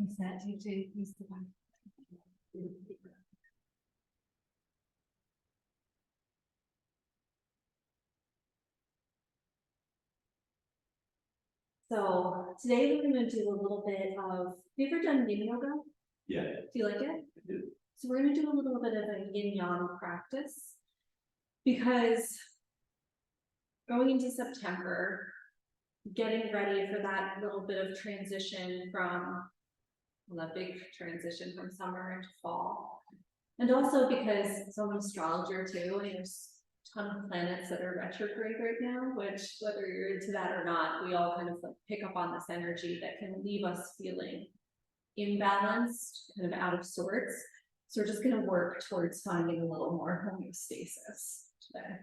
Use that to use the one. So today we're going to do a little bit of, have you ever done yin yoga? Yeah. Do you like it? I do. So we're going to do a little bit of a yin yang practice because going into September, getting ready for that little bit of transition from, well, that big transition from summer into fall. And also because I'm an astrologer too, and there's a ton of planets that are retrograde right now, which whether you're into that or not, we all kind of like pick up on this energy that can leave us feeling imbalanced, kind of out of sorts. So we're just going to work towards finding a little more homeostasis today.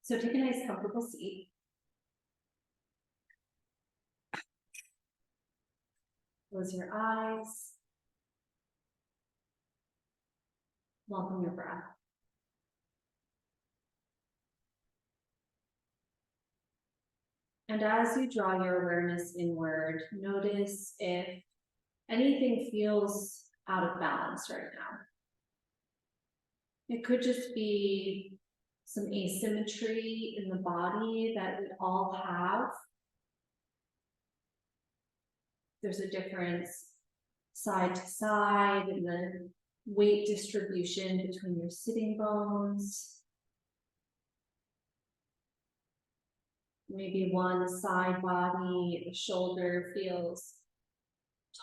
So take a nice comfortable seat. Close your eyes. Welcome your breath. And as you draw your awareness inward, notice if anything feels out of balance right now. It could just be some asymmetry in the body that we all have. There's a difference side to side in the weight distribution between your sitting bones. Maybe one side body, the shoulder feels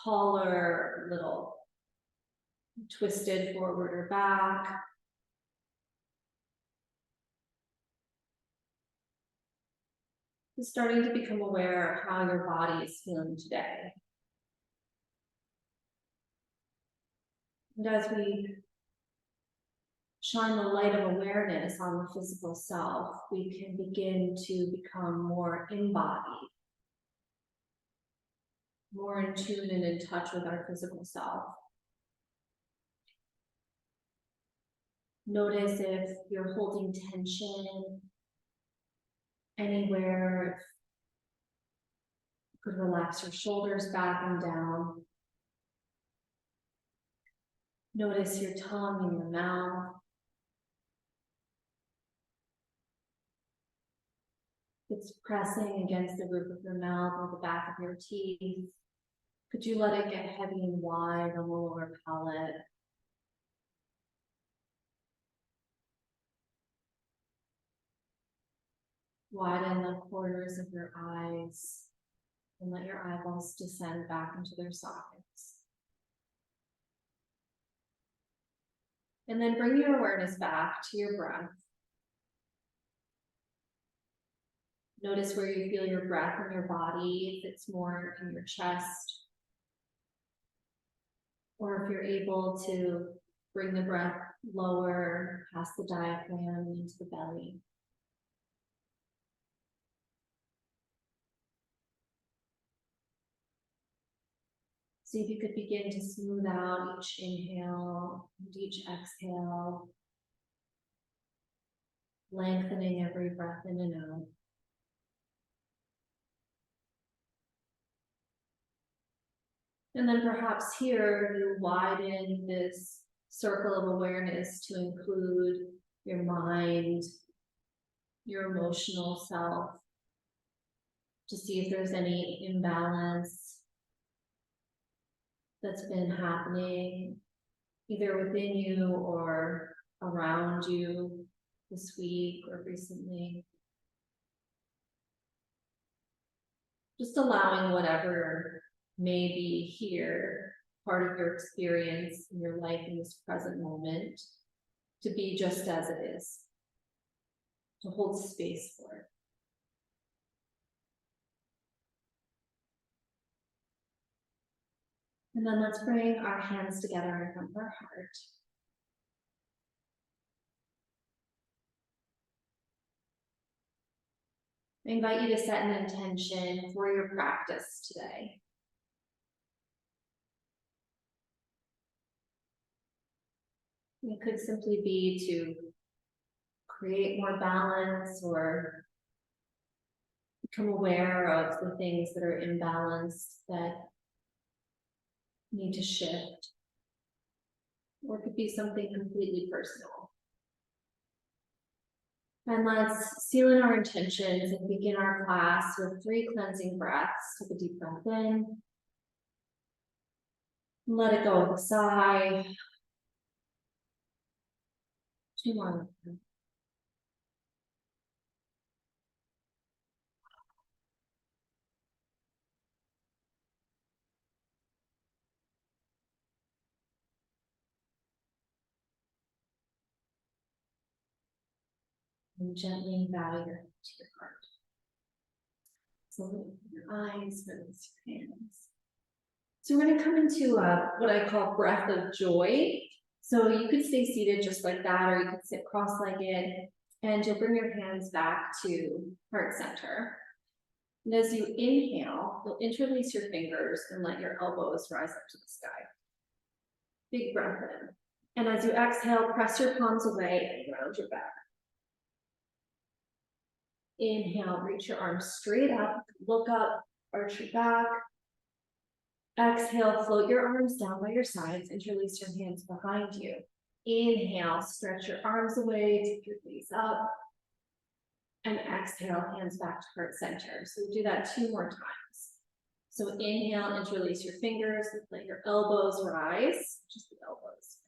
taller, a little twisted forward or back. Just starting to become aware of how your body is feeling today. And as we shine the light of awareness on the physical self, we can begin to become more embodied, more in tune and in touch with our physical self. Notice if you're holding tension anywhere. You could relax your shoulders back and down. Notice your tongue in your mouth. It's pressing against the roof of your mouth or the back of your teeth. Could you let it get heavy and wide on the lower palate? Widen the corners of your eyes and let your eyeballs descend back into their sockets. And then bring your awareness back to your breath. Notice where you feel your breath in your body, if it's more in your chest, or if you're able to bring the breath lower past the diaphragm into the belly. See if you could begin to smooth out each inhale and each exhale, lengthening every breath in and out. And then perhaps here you widen this circle of awareness to include your mind, your emotional self, to see if there's any imbalance that's been happening either within you or around you this week or recently. Just allowing whatever may be here, part of your experience in your life in this present moment, to be just as it is, to hold space for it. And then let's bring our hands together in front of our heart. I invite you to set an intention for your practice today. It could simply be to create more balance or become aware of the things that are imbalanced that need to shift. Or it could be something completely personal. And let's seal in our intentions and begin our class with 3 cleansing breaths. Take a deep breath in. Let it go with a sigh. 2 more. And gently bow your head to your heart. So open your eyes, release your hands. So we're going to come into what I call breath of joy. So you could stay seated just like that, or you could sit cross-legged, and you'll bring your hands back to heart center. And as you inhale, you'll interlace your fingers and let your elbows rise up to the sky. Big breath in. And as you exhale, press your palms away and round your back. Inhale, reach your arms straight up, look up, arch your back. Exhale, float your arms down by your sides, interlace your hands behind you. Inhale, stretch your arms away, take your gaze up. And exhale, hands back to heart center. So we do that 2 more times. So inhale, interlace your fingers, let your elbows rise, just the elbows.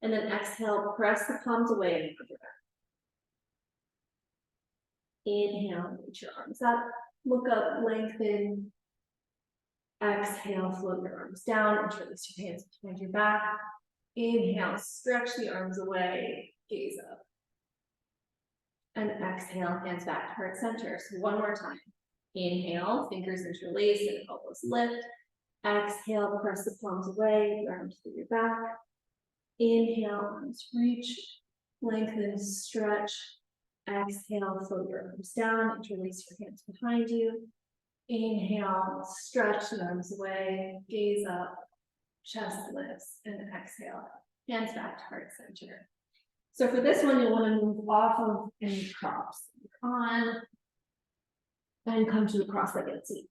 And then exhale, press the palms away and round your back. Inhale, reach your arms up, look up, lengthen. Exhale, float your arms down, interlace your hands behind your back. Inhale, stretch the arms away, gaze up. And exhale, hands back to heart center. So 1 more time. Inhale, fingers interlace and elbows lift. Exhale, press the palms away, round through your back. Inhale, arms reach, lengthen, stretch. Exhale, float your arms down, interlace your hands behind you. Inhale, stretch the arms away, gaze up, chest lifts, and exhale, hands back to heart center. So for this one, you'll want to move off of any props. On, and come to the cross-legged seat.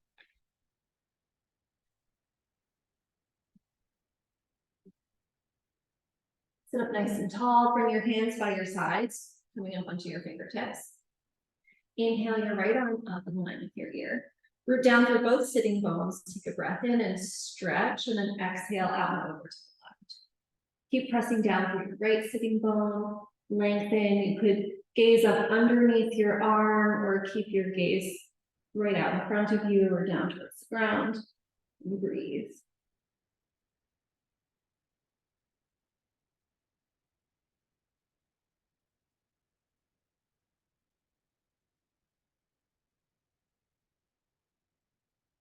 Sit up nice and tall, bring your hands by your sides, coming up onto your fingertips. Inhale your right arm up in line with your ear. Root down through both sitting bones, take a breath in and stretch, and then exhale out and over to the left. Keep pressing down through your right sitting bone, lengthen. You could gaze up underneath your arm or keep your gaze right out in front of you or down towards the ground, and breathe.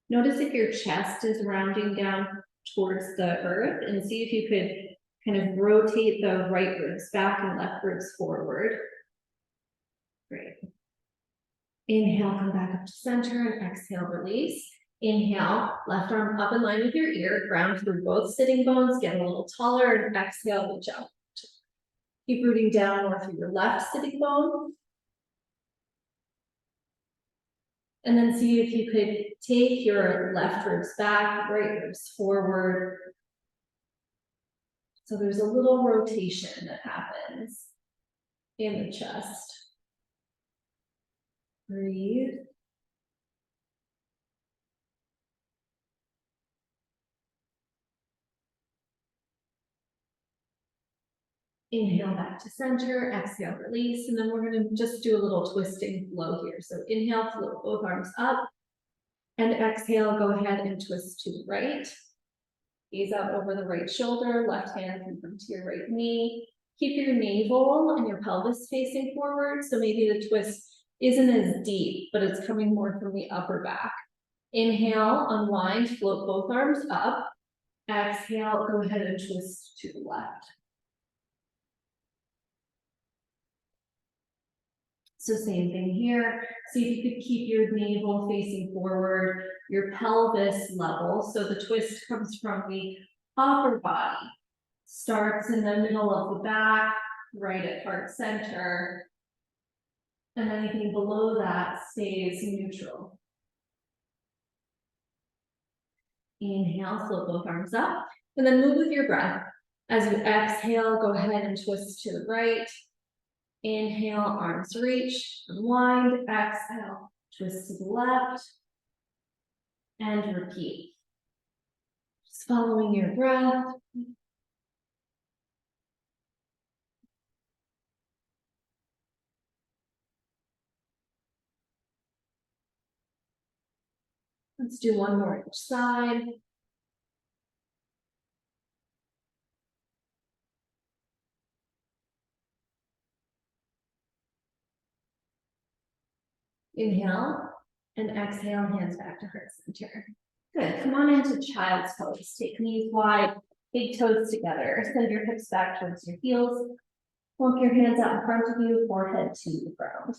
Notice if your chest is rounding down towards the earth, and see if you could kind of rotate the right ribs back and left ribs forward. Great. Inhale, come back up to center, and exhale, release. Inhale, left arm up in line with your ear, ground through both sitting bones, get a little taller, and exhale, reach out. Keep rooting down more through your left sitting bone. And then see if you could take your left ribs back, right ribs forward. So there's a little rotation that happens in the chest. Breathe. Inhale back to center, exhale, release, and then we're going to just do a little twisting flow here. So inhale, float both arms up, and exhale, go ahead and twist to the right. Gaze out over the right shoulder, left hand can come to your right knee. Keep your navel and your pelvis facing forward, so maybe the twist isn't as deep, but it's coming more from the upper back. Inhale, unwind, float both arms up. Exhale, go ahead and twist to the left. So same thing here. See if you could keep your navel facing forward, your pelvis level. So the twist comes from the upper body. Starts in the middle of the back, right at heart center. And anything below that stays neutral. Inhale, float both arms up. And then move with your breath. As you exhale, go ahead and twist to the right. Inhale, arms reach, unwind, exhale, twist to the left. And repeat. Just following your breath. Let's do one more each side. Inhale and exhale, hands back to heart center. Good, come on into child's pose. Take knees wide, big toes together. Send your hips back towards your heels. Walk your hands out in front of you, forehead to the ground.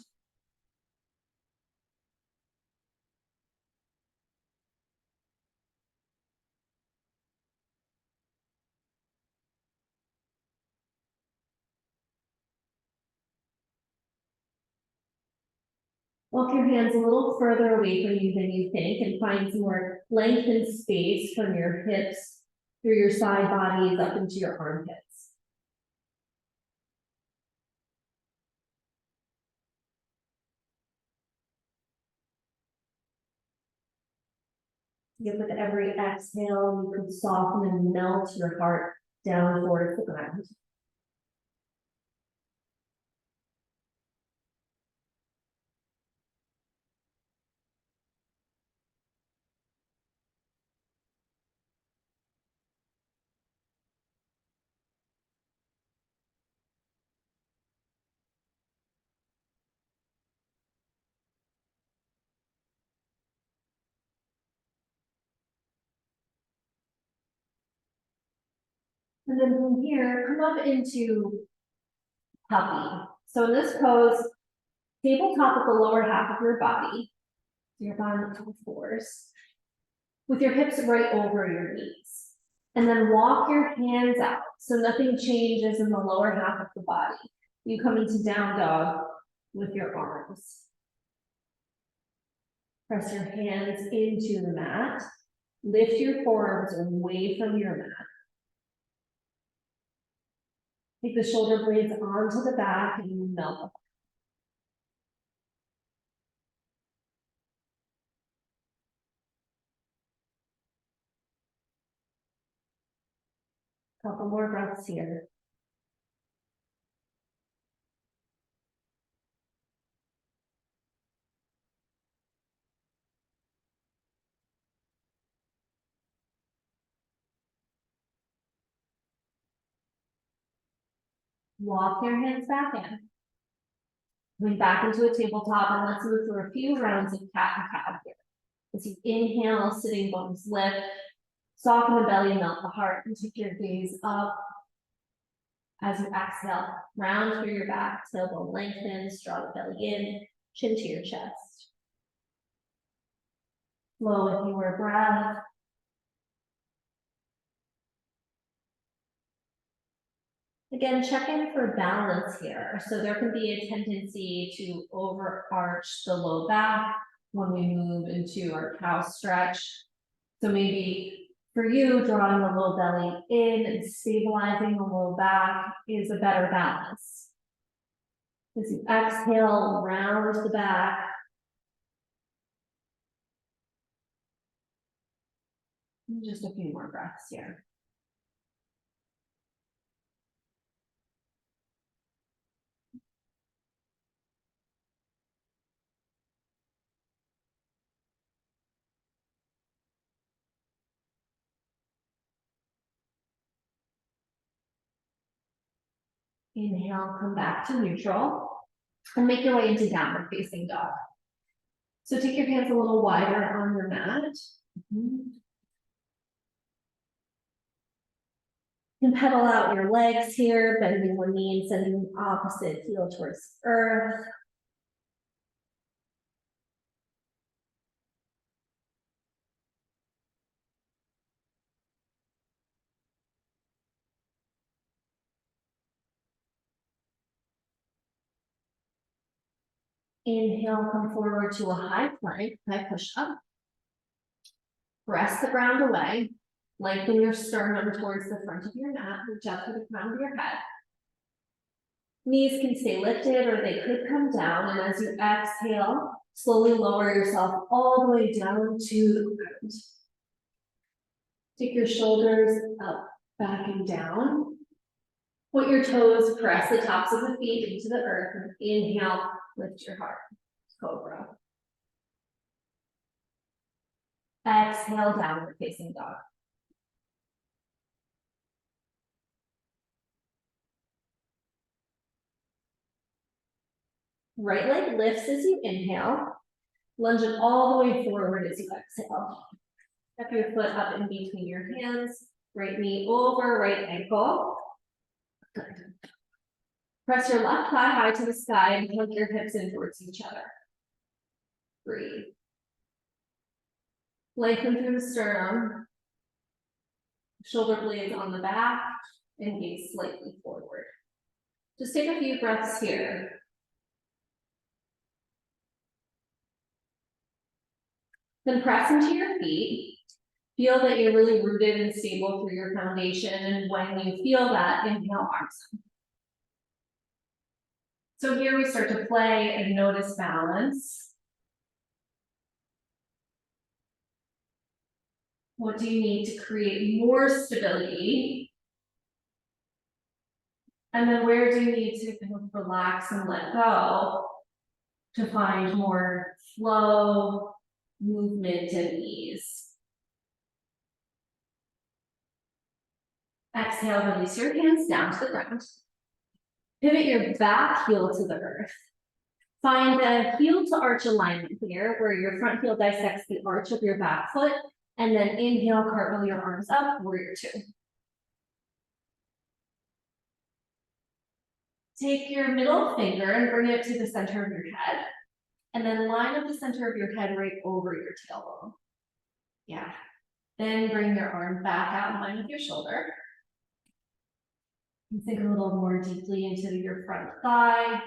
Walk your hands a little further away from you than you think and find some more length and space from your hips through your side bodies up into your armpits. Give with every exhale, you can soften and melt your heart down towards the ground. And then from here, come up into puppy. So in this pose, tabletop at the lower half of your body. So you're on all fours. With your hips right over your knees. And then walk your hands out. So nothing changes in the lower half of the body. You come into down dog with your arms. Press your hands into the mat. Lift your forearms away from your mat. Take the shoulder blades onto the back and melt. Couple more breaths here. Walk your hands back in. Going back into a tabletop, and let's move through a few rounds of cat and cow here. As you inhale, sitting bones lift, soften the belly, melt the heart, and take your gaze up. As you exhale, round through your back, tailbone lengthens, draw the belly in, chin to your chest. Flow with your breath. Again, check in for balance here. So there can be a tendency to overarch the low back when we move into our cow stretch. So maybe for you, drawing the low belly in and stabilizing the low back is a better balance. As you exhale, round the back. And just a few more breaths here. Inhale, come back to neutral and make your way into downward facing dog. So take your hands a little wider on your mat. And pedal out your legs here, bending one knee and sending the opposite heel towards earth. Inhale, come forward to a high plank, high push up. Press the ground away. Lengthen your sternum towards the front of your mat, reach up to the crown of your head. Knees can stay lifted or they could come down, and as you exhale, slowly lower yourself all the way down to the ground. Take your shoulders up, back and down. Point your toes, press the tops of the feet into the earth, and inhale, lift your heart, cobra. Exhale, downward facing dog. Right leg lifts as you inhale. Lunge it all the way forward as you exhale. Step your foot up in between your hands. Right knee over right ankle. Good. Press your left thigh high to the sky and plug your hips in towards each other. Breathe. Lengthen through the sternum. Shoulder blades on the back and gaze slightly forward. Just take a few breaths here. Then press into your feet. Feel that you're really rooted and stable through your foundation. And when you feel that, inhale, arms up. So here we start to play and notice balance. What do you need to create more stability? And then where do you need to kind of relax and let go to find more flow, movement, and ease? Exhale, release your hands down to the ground. Pivot your back heel to the earth. Find a heel to arch alignment here, where your front heel dissects the arch of your back foot, and then inhale, cartwheel your arms up, warrior two. Take your middle finger and bring it to the center of your head, and then line up the center of your head right over your tailbone. Yeah. Then bring your arm back out in line with your shoulder. And think a little more deeply into your front thigh.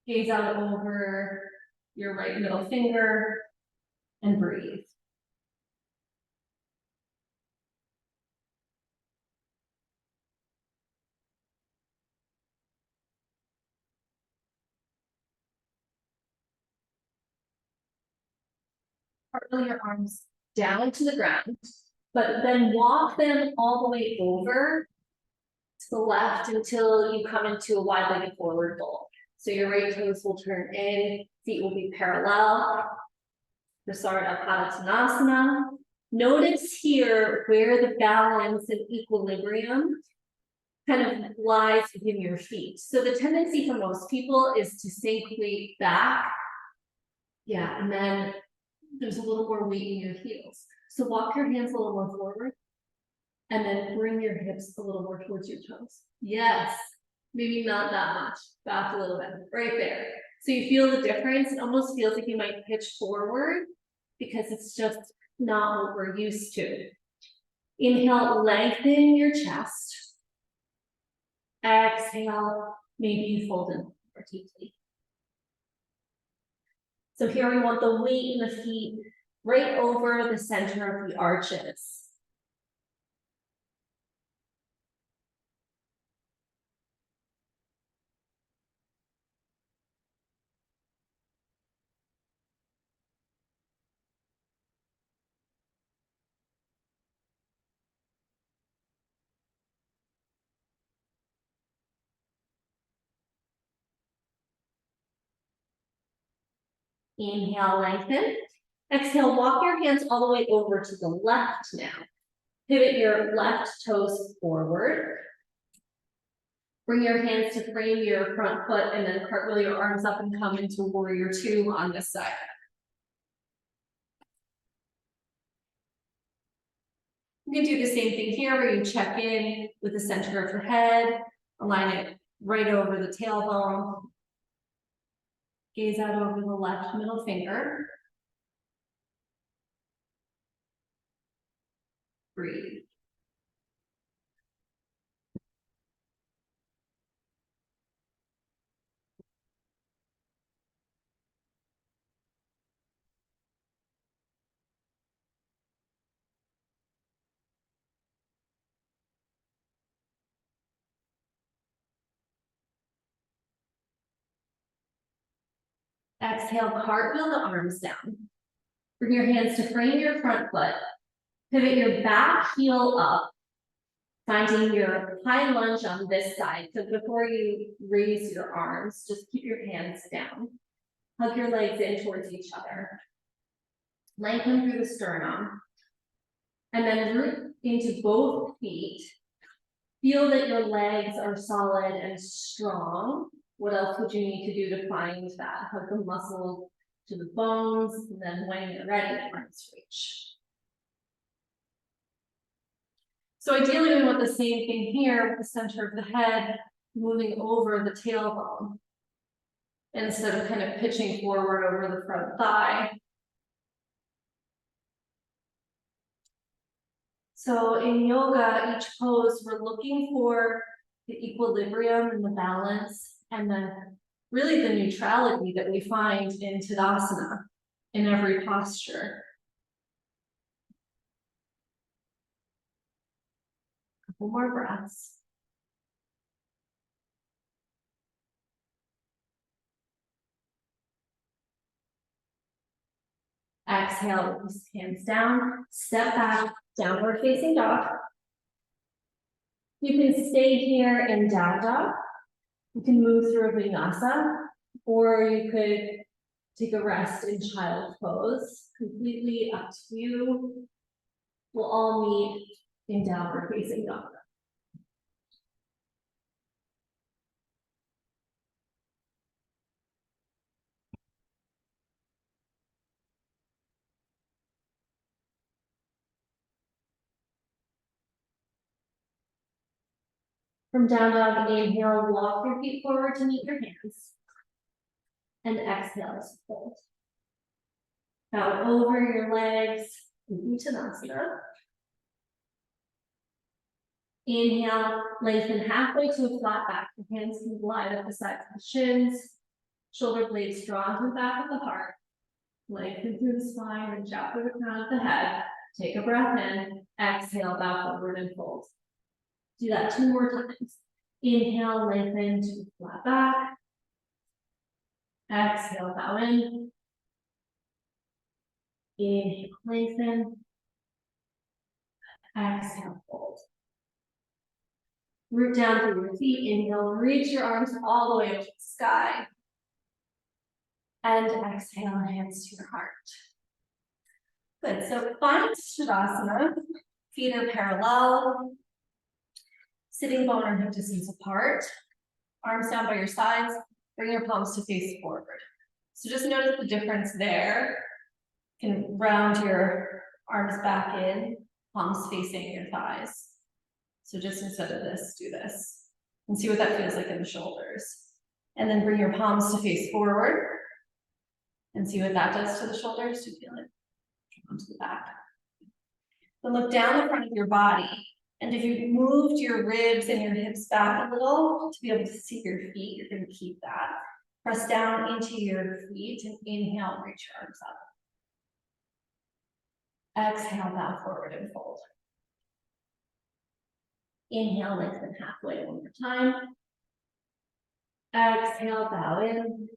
Gaze out over your right middle finger and breathe. Cartwheel your arms down to the ground, but then walk them all the way over to the left until you come into a wide-legged forward fold. So your right toes will turn in, feet will be parallel. Prasarna Padottanasana. Notice here where the balance and equilibrium kind of lies within your feet. So the tendency for most people is to sink weight back. Yeah, and then there's a little more weight in your heels. So walk your hands a little more forward and then bring your hips a little more towards your toes. Yes, maybe not that much, back a little bit, right there. So you feel the difference. It almost feels like you might pitch forward because it's just not what we're used to. Inhale, lengthen your chest. Exhale, maybe you fold in more deeply. So here we want the weight in the feet right over the center of the arches. Inhale, lengthen. Exhale, walk your hands all the way over to the left now. Pivot your left toes forward. Bring your hands to frame your front foot and then cartwheel your arms up and come into warrior two on this side. You can do the same thing here where you check in with the center of the head, align it right over the tailbone. Gaze out over the left middle finger. Breathe. Exhale, cartwheel the arms down. Bring your hands to frame your front foot. Pivot your back heel up, finding your high lunge on this side. So before you raise your arms, just keep your hands down. Hug your legs in towards each other. Lengthen through the sternum. And then root into both feet. Feel that your legs are solid and strong. What else would you need to do to find that? Hug the muscle to the bones, and then when you're ready, arms reach. So ideally, we want the same thing here with the center of the head, moving over the tailbone. Instead of kind of pitching forward over the front thigh. So in yoga, each pose, we're looking for the equilibrium and the balance, and then really the neutrality that we find in Tadasana in every posture. Couple more breaths. Exhale, release hands down, step back, downward facing dog. You can stay here in down dog. You can move through a vinyasa, or you could take a rest in child pose. Completely up to you. We'll all meet in downward facing dog. From down dog, inhale, walk your feet forward to meet your hands. And exhale to fold. Bow over your legs, Uttanasana. Inhale, lengthen halfway to a flat back. The hands can glide up the sides of the shins. Shoulder blades drawn to the back of the heart. Lengthen through the spine, reach out through the crown of the head. Take a breath in, exhale, bow forward and fold. Do that 2 more times. Inhale, lengthen to flat back. Exhale, bow in. Inhale, lengthen. Exhale, fold. Root down through your feet. Inhale, reach your arms all the way up to the sky. And exhale, hands to your heart. Good, so find Tadasana. Feet are parallel. Sitting bone or hip distance apart. Arms down by your sides. Bring your palms to face forward. So just notice the difference there. You can round your arms back in, palms facing your thighs. So just instead of this, do this. And see what that feels like in the shoulders. And then bring your palms to face forward. And see what that does to the shoulders. Do you feel it? Onto the back. Then look down the front of your body. And if you've moved your ribs and your hips back a little to be able to see your feet, you're going to keep that. Press down into your feet and inhale, reach your arms up. Exhale, bow forward and fold. Inhale, lengthen halfway one more time. Exhale, bow in.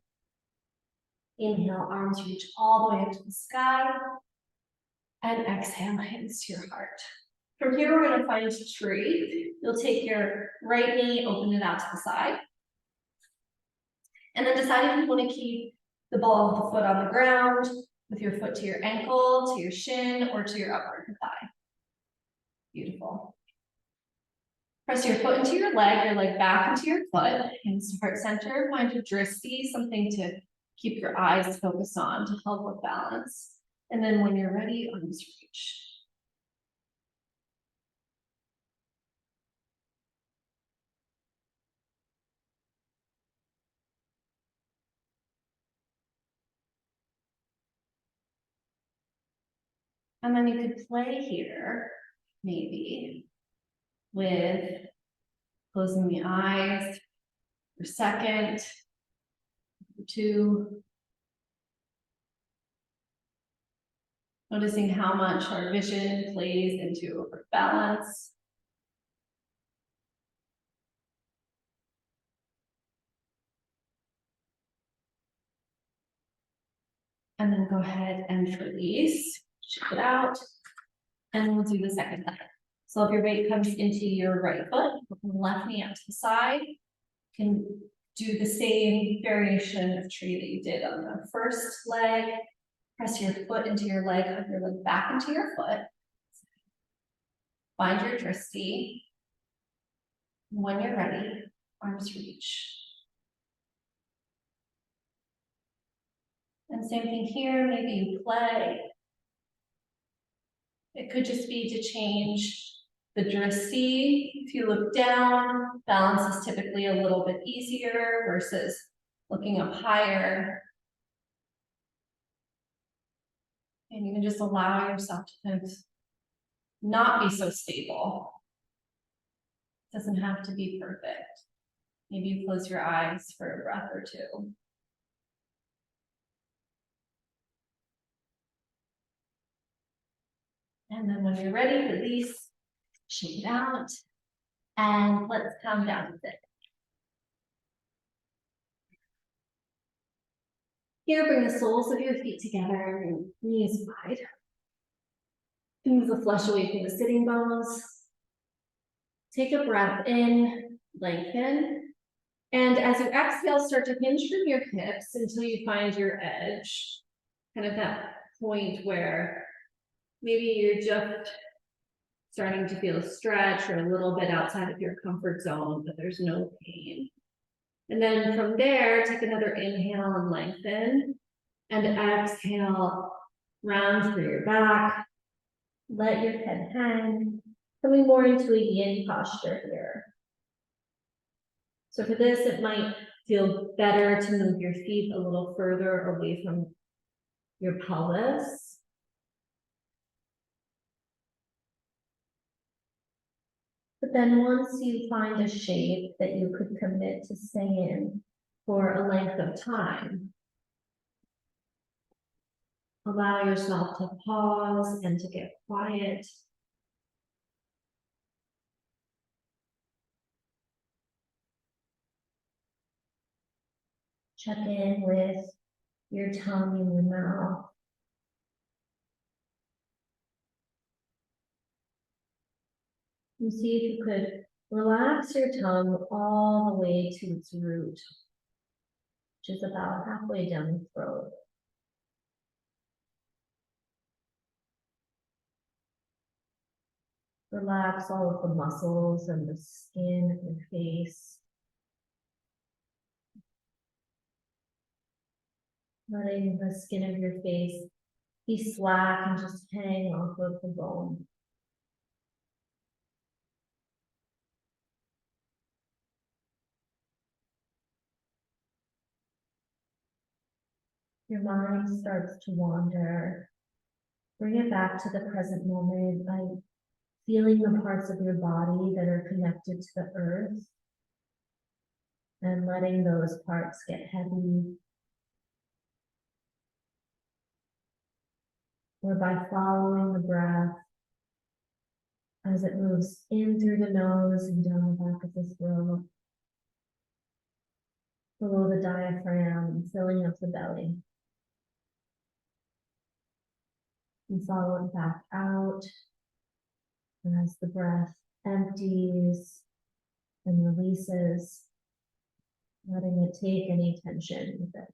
Inhale, arms reach all the way up to the sky. And exhale, hands to your heart. From here, we're going to find a tree. You'll take your right knee, open it out to the side. And then decide if you want to keep the ball of the foot on the ground, with your foot to your ankle, to your shin, or to your upper thigh. Beautiful. Press your foot into your leg back into your foot, hands to heart center. Find a drishti, something to keep your eyes focused on to help with balance. And then when you're ready, arms reach. And then you could play here, maybe, with closing the eyes for a second, or 2. Noticing how much our vision plays into our balance. And then go ahead and release, shake it out. And we'll do the second leg. So if your weight comes into your right foot, from the left knee out to the side, you can do the same variation of tree that you did on the first leg. Press your foot into your leg, hug your leg back into your foot. Find your drishti. When you're ready, arms reach. And same thing here, maybe you play. It could just be to change the drishti. If you look down, balance is typically a little bit easier versus looking up higher. And you can just allow yourself to kind of not be so stable. It doesn't have to be perfect. Maybe you close your eyes for a breath or two. And then when you're ready, release, shake it out, and let's come down to sit. Here, bring the soles of your feet together and knees wide. Move the flesh away from the sitting bones. Take a breath in, lengthen. And as you exhale, start to hinge from your hips until you find your edge. Kind of that point where maybe you're just starting to feel a stretch or a little bit outside of your comfort zone, but there's no pain. And then from there, take another inhale and lengthen. And exhale, round through your back. Let your head hang. Coming more into a yin posture here. So for this, it might feel better to move your feet a little further away from your pelvis. But then once you find a shape that you could commit to stay in for a length of time, allow yourself to pause and to get quiet. Check in with your tongue and your mouth. And see if you could relax your tongue all the way to its root, which is about halfway down the throat. Relax all of the muscles and the skin of your face. Letting the skin of your face be slack and just hang off of the bone. Your mind starts to wander. Bring it back to the present moment by feeling the parts of your body that are connected to the earth and letting those parts get heavy. Or by following the breath as it moves in through the nose and down the back of the throat, below the diaphragm, filling up the belly. And follow it back out. And as the breath empties and releases, letting it take any tension with it.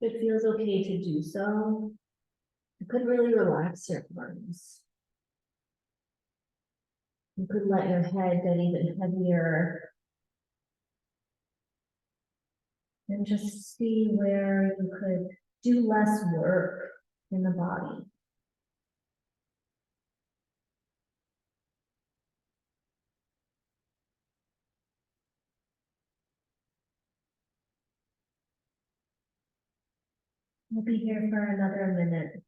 If it feels okay to do so, you could really relax your arms. You could let your head get even heavier. And just see where you could do less work in the body. We'll be here for another minute.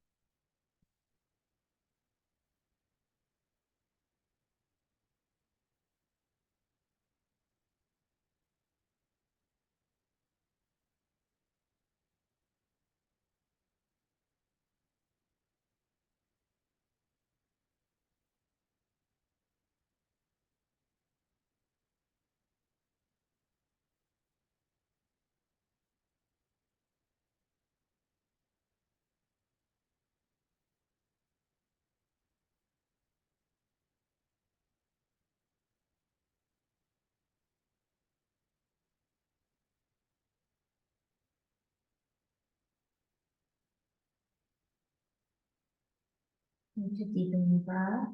Need to deepen your breath.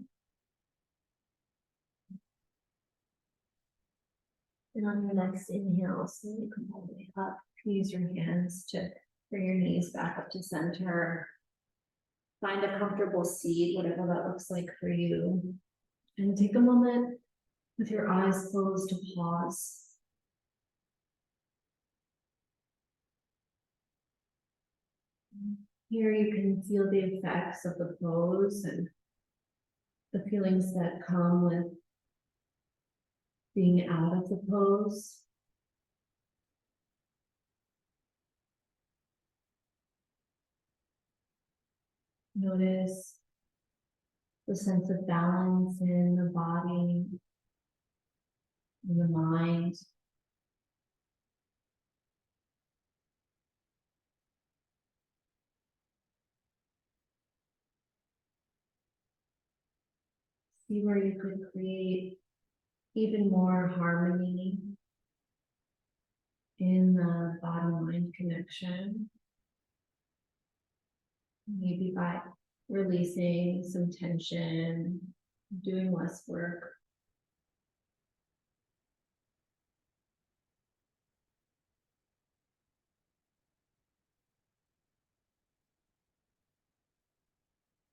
And on your next inhale, slowly come all the way up. Use your hands to bring your knees back up to center. Find a comfortable seat, whatever that looks like for you. And take a moment with your eyes closed to pause. Here you can feel the effects of the pose and the feelings that come with being out of the pose. Notice the sense of balance in the body, in the mind. See where you could create even more harmony in the body-mind connection. Maybe by releasing some tension, doing less work.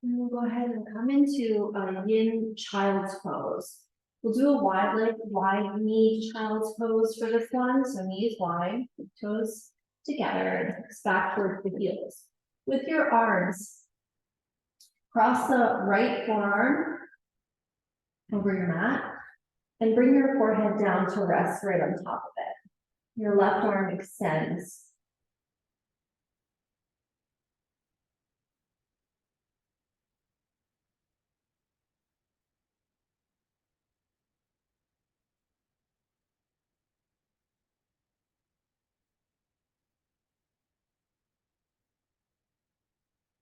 And we'll go ahead and come into a yin child's pose. We'll do a wide leg, wide knee child's pose for this one. So knees wide, toes together, and back towards the heels. With your arms, cross the right forearm over your mat and bring your forehead down to rest right on top of it. Your left arm extends.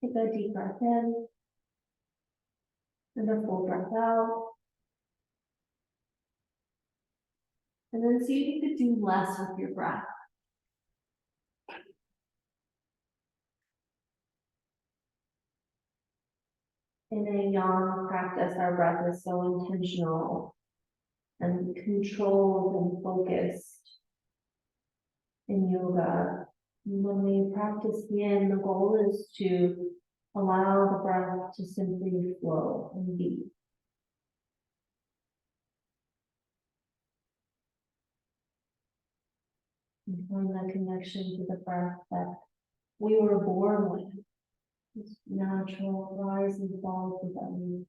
Take a deep breath in and a full breath out. And then see if you could do less with your breath. In a yang practice, our breath is so intentional and controlled and focused. In yoga, when we practice yin, the goal is to allow the breath to simply flow and be. And find that connection to the breath that we were born with. This natural rise and fall of the belly.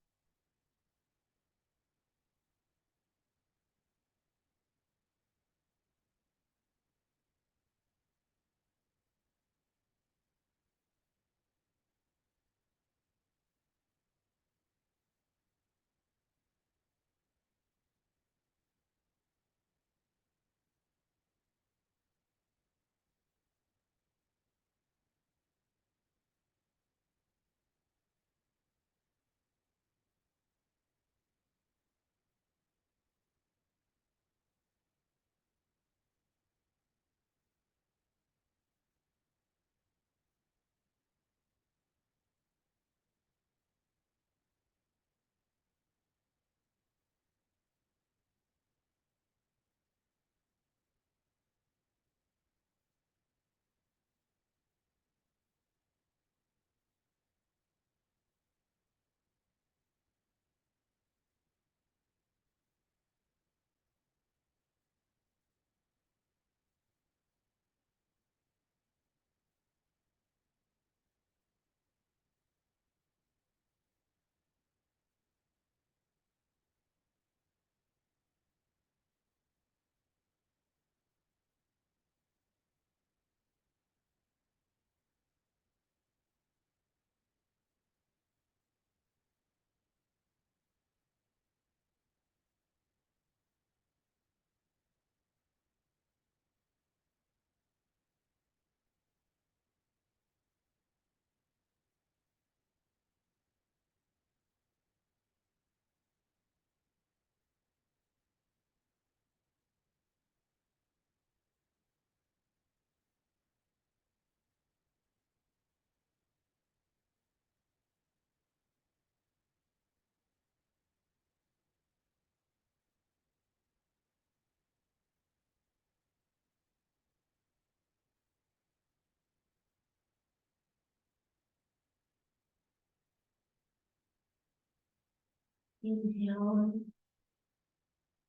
Inhale.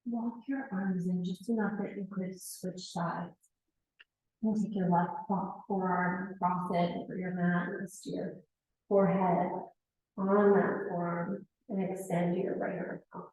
Walk your arms in just enough that you could switch sides. And take your left forearm and cross it over your mat, and rest your forehead on that forearm and extend your right arm out.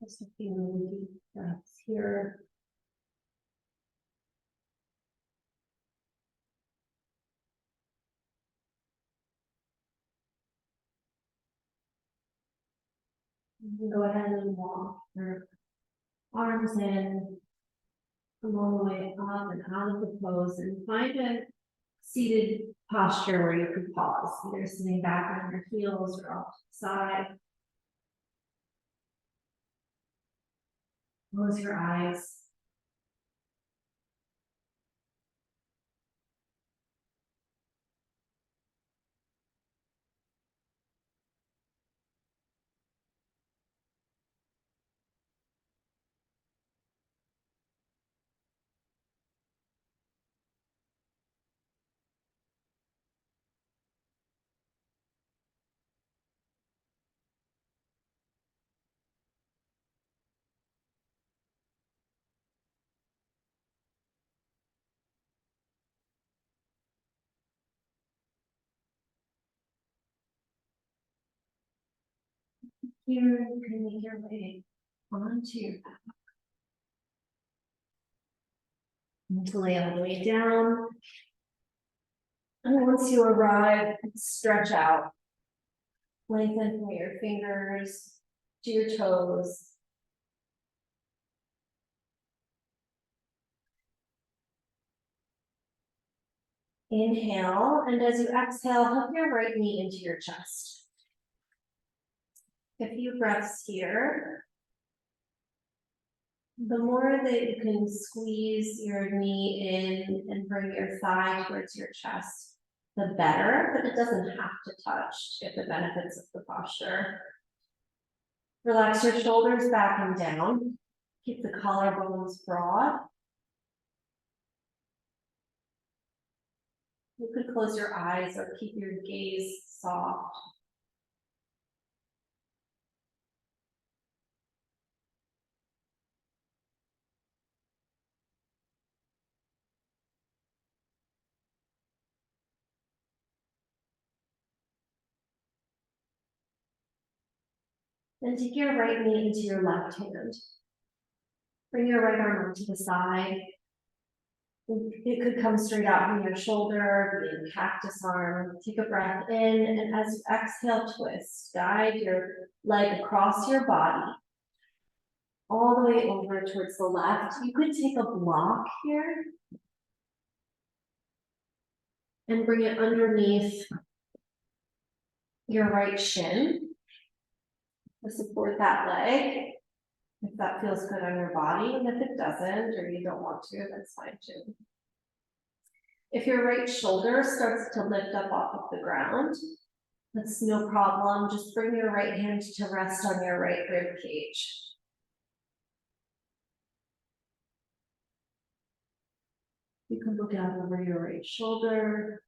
Just a few deep breaths here. You can go ahead and walk your arms in, come all the way up and out of the pose, and find a seated posture where you could pause, either sitting back on your heels or off to the side. Close your eyes. Here, you can make your way onto your back. And to lay all the way down. And once you arrive, stretch out. Lengthen from your fingers to your toes. Inhale, and as you exhale, hook your right knee into your chest. A few breaths here. The more that you can squeeze your knee in and bring your thigh towards your chest, the better, but it doesn't have to touch to get the benefits of the posture. Relax your shoulders back and down. Keep the collarbones broad. You could close your eyes or keep your gaze soft. Then take your right knee into your left hand. Bring your right arm to the side. It could come straight out from your shoulder, be a cactus arm. Take a breath in, and as you exhale, twist. Guide your leg across your body, all the way over towards the left. You could take a block here and bring it underneath your right shin to support that leg. If that feels good on your body, and if it doesn't, or you don't want to, that's fine too. If your right shoulder starts to lift up off of the ground, that's no problem. Just bring your right hand to rest on your right rib cage. You can look out over your right shoulder.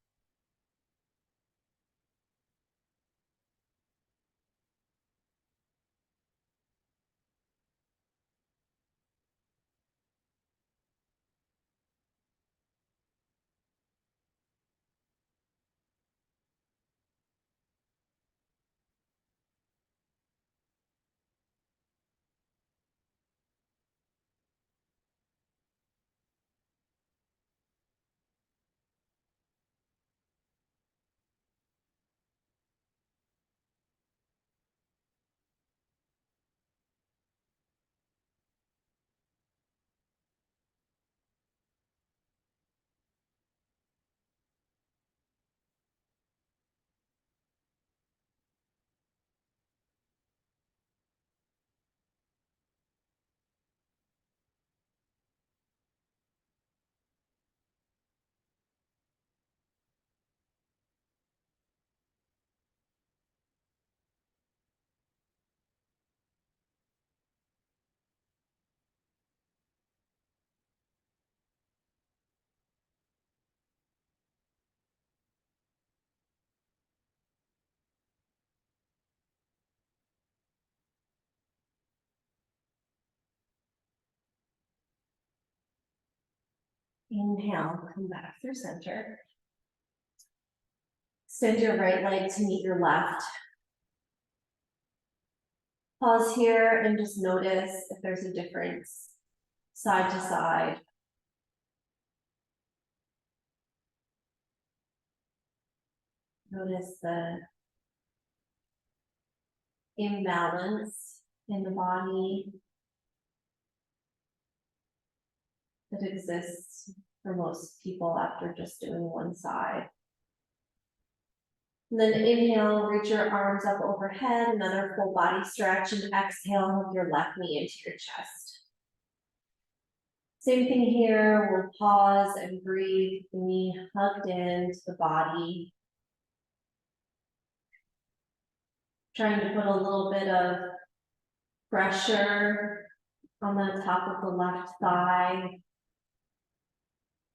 Inhale, come back through center. Extend your right leg to meet your left. Pause here and just notice if there's a difference side to side. Notice the imbalance in the body that exists for most people after just doing one side. And then inhale, reach your arms up overhead, another full body stretch, and exhale, hook your left knee into your chest. Same thing here, we'll pause and breathe, the knee hugged into the body. Trying to put a little bit of pressure on the top of the left thigh,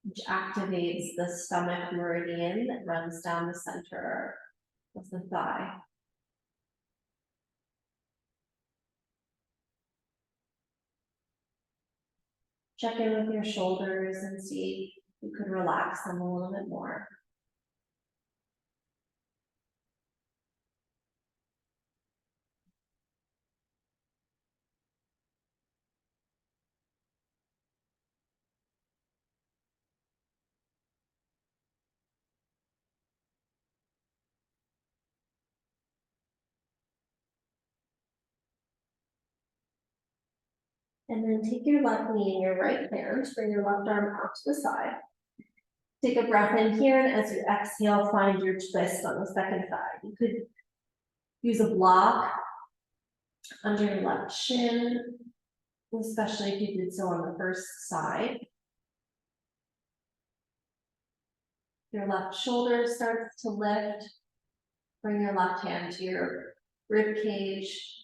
which activates the stomach meridian that runs down the center of the thigh. Check in with your shoulders and see if you could relax them a little bit more. And then take your left knee in your right hand, bring your left arm out to the side. Take a breath in here, and as you exhale, find your twist on the second side. You could use a block under your left shin, especially if you did so on the first side. Your left shoulder starts to lift. Bring your left hand to your rib cage.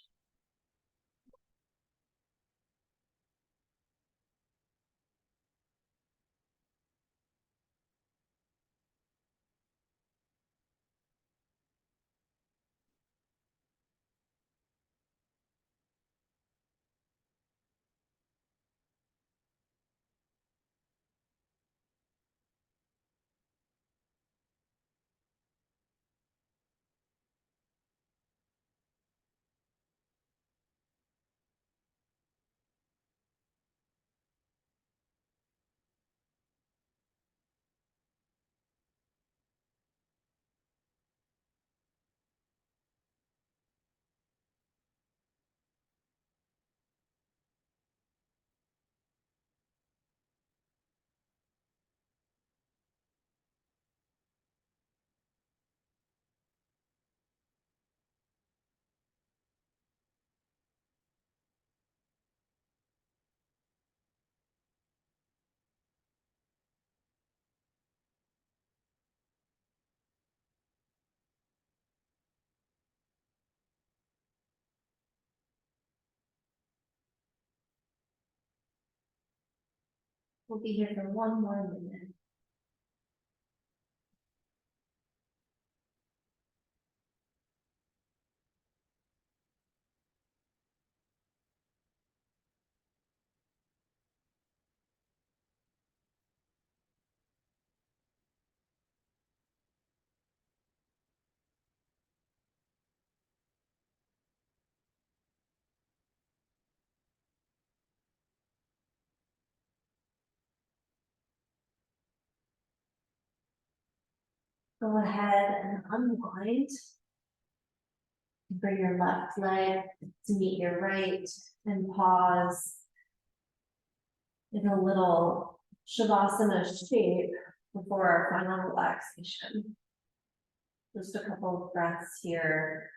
We'll be here for one more minute. Go ahead and unwind. Bring your left leg to meet your right and pause in a little Shavasana shape before our final relaxation. Just a couple of breaths here.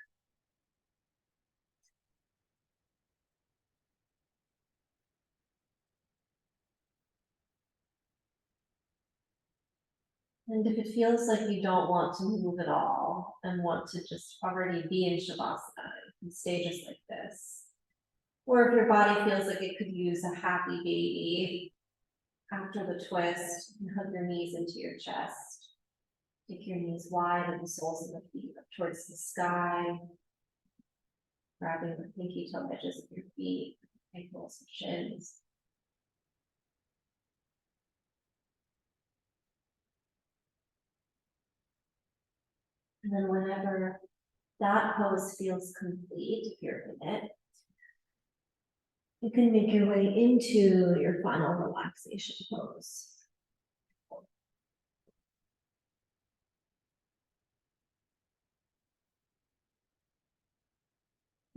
And if it feels like you don't want to move at all and want to just already be in Shavasana, you can stay just like this. Or if your body feels like it could use a happy baby, after the twist, you hug your knees into your chest. Take your knees wide and the soles of the feet up towards the sky. Grabbing the pinky toe edges of your feet, ankles and shins. And then whenever that pose feels complete, if you're in it, you can make your way into your final relaxation pose.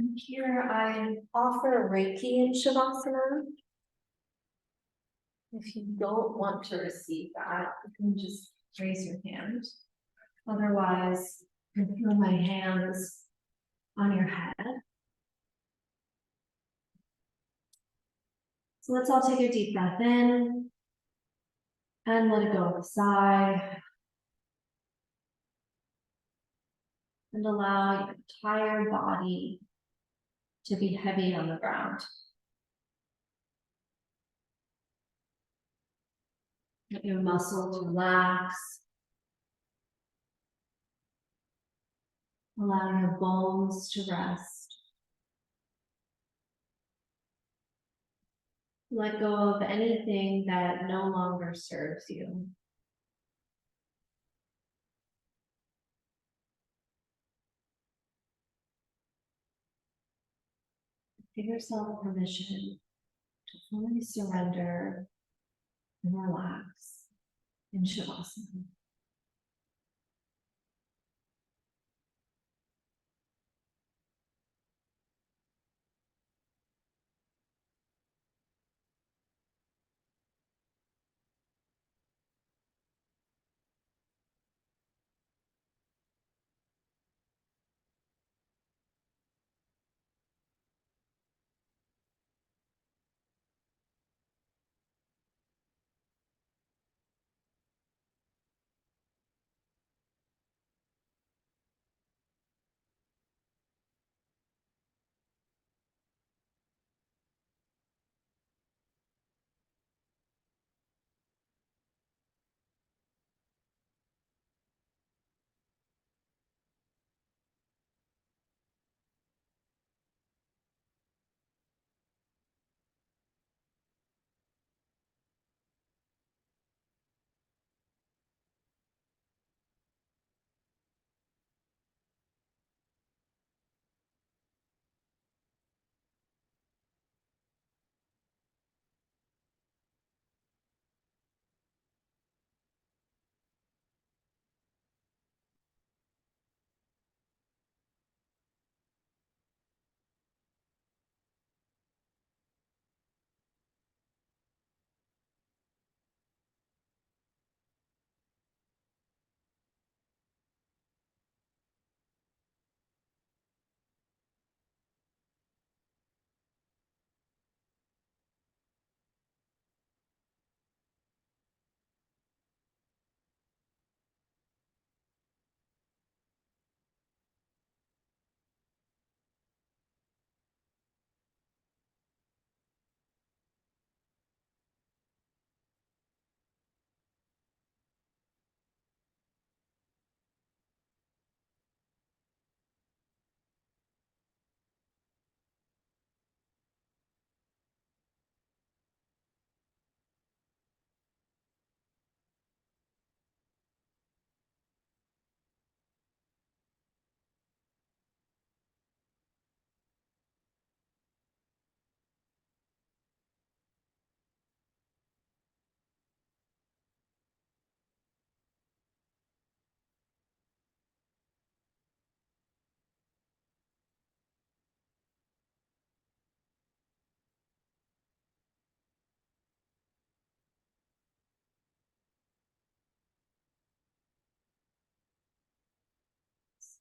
And here I offer Reiki in Shavasana. If you don't want to receive that, you can just raise your hand. Otherwise, you can feel my hands on your head. So let's all take a deep breath in and let it go with a sigh. And allow your entire body to be heavy on the ground. Let your muscles relax. Allow your bones to rest. Let go of anything that no longer serves you. Give yourself permission to fully surrender and relax in Shavasana.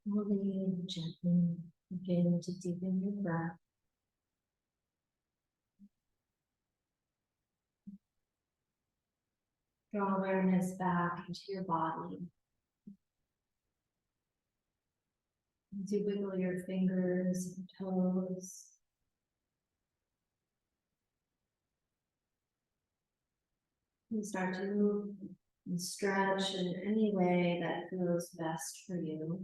Slowly and gently begin to deepen your breath. Draw awareness back into your body. As you wiggle your fingers and toes. And start to move and stretch in any way that feels best for you.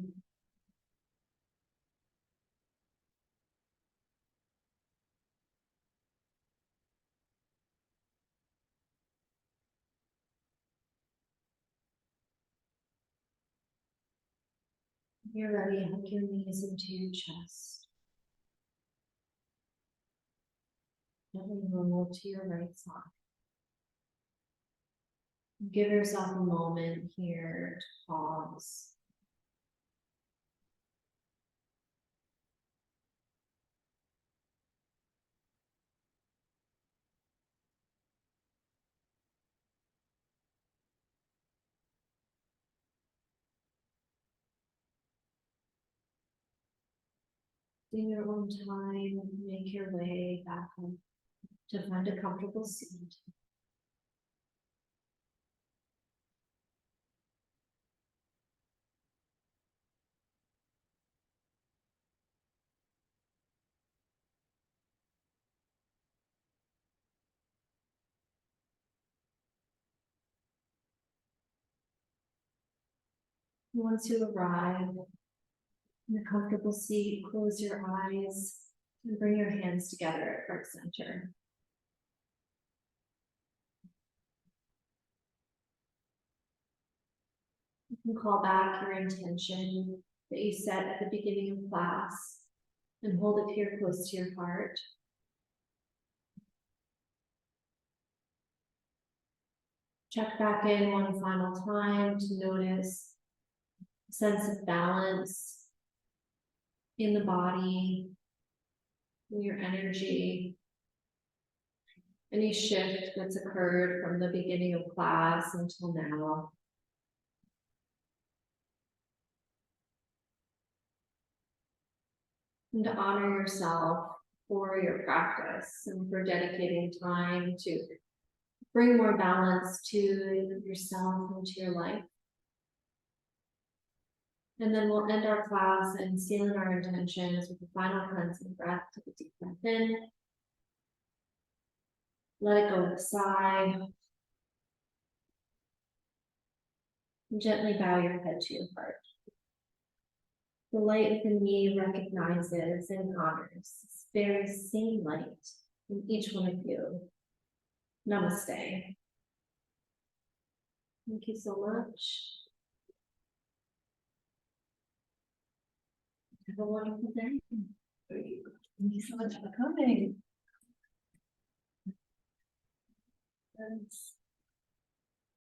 When you're ready, hug your knees into your chest. Gently roll to your right side. Give yourself a moment here to pause. In your own time, make your way back home to find a comfortable seat. Once you arrive in a comfortable seat, close your eyes and bring your hands together at heart center. You can call back your intention that you set at the beginning of class and hold it here close to your heart. Check back in one final time to notice a sense of balance in the body, in your energy, any shift that's occurred from the beginning of class until now. And to honor yourself for your practice and for dedicating time to bring more balance to yourself and to your life. And then we'll end our class and seal in our intentions with a final cleansing breath. Take a deep breath in. Let it go with a sigh. And gently bow your head to your heart. The light within me recognizes and honors this very same light in each one of you. Namaste. Thank you so much. Have a wonderful day. Thank you so much for coming. Thanks.